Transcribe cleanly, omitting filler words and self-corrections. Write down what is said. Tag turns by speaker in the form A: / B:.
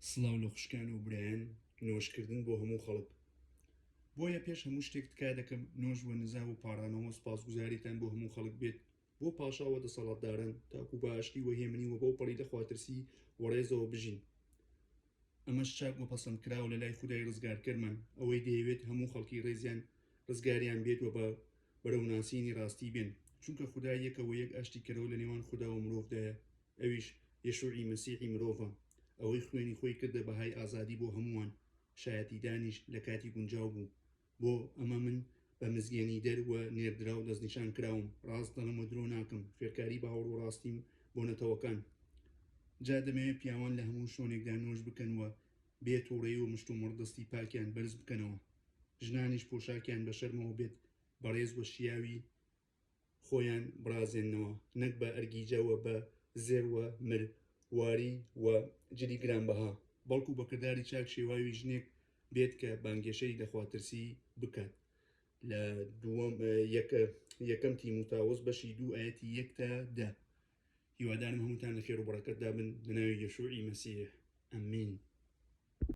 A: سڵاو لە خوشکان و برایان نۆشکردن بۆ هەموو خەڵک. بۆیە پێش هەموو شتێک تکا دەکەم نۆژ وە نزا و پاڕانەوە سپاسگوزاریتان بۆ هەموو خەڵک بێت بۆ پاشاوە دەسەڵاتدارن تاکو باشتی وەهێمنی و بەو پەڕی دەخواترسی وەڕێزەوە بژین. ئەمەش چاک و پەسەند کراوە لە لای خودای ڕزگارکەرمان ئەوەی دەیەوێت هەموو خەڵکی ڕێزیان ڕزگاریان بێت و بە بەرەوناسینی ڕاستی بێن، چونکە خودای یەکەوە یەک ئاشتی کەرەوە لە نێوان خوددا و مرۆڤدایە، ئەویش یەشوعی مەسیحی مرۆڤە، ئەوەی خوێنی خۆی کردە بەهای ئازادی بۆ هەمووان، شایەتیدانیش لە کاتی گونجاو بوو. بۆ ئەمە من بە مزگەنی دەروە نێردرا و دەستنیشان کراوم، ڕاست دەڵم و درۆ ناکەم، فێرکاری بەهاوڕ و ڕاستیم بۆ نەتەوەکان. جا دەمەوێت پیاوان لە هەموو شوێنێکدا نۆژ بکەنوە بێت و ڕێی و مشت و مڕدەستی پاکیان بەرز بکەنەوە، ژنانیش پۆشاکیان بە شەرمەوە بێت بەڕێز وە شیاوی خۆیان برازێننەوە، نەک بە ئەرگیجەوە بە زێروە مرواری و جلی گرانبەها، بەڵکو بە کردداری چاک شێواوی ژنێک بێت کە بانگێشەی دەخواترسی بکات. لە یەکەم تیموتاوس بەشی 2 ئاەتی 1 تا 10. هیوادارم هەمووتان لە خێر و بەڕەکەتدا بن لە ناوی یەشوعی مەسیح. ئەمین.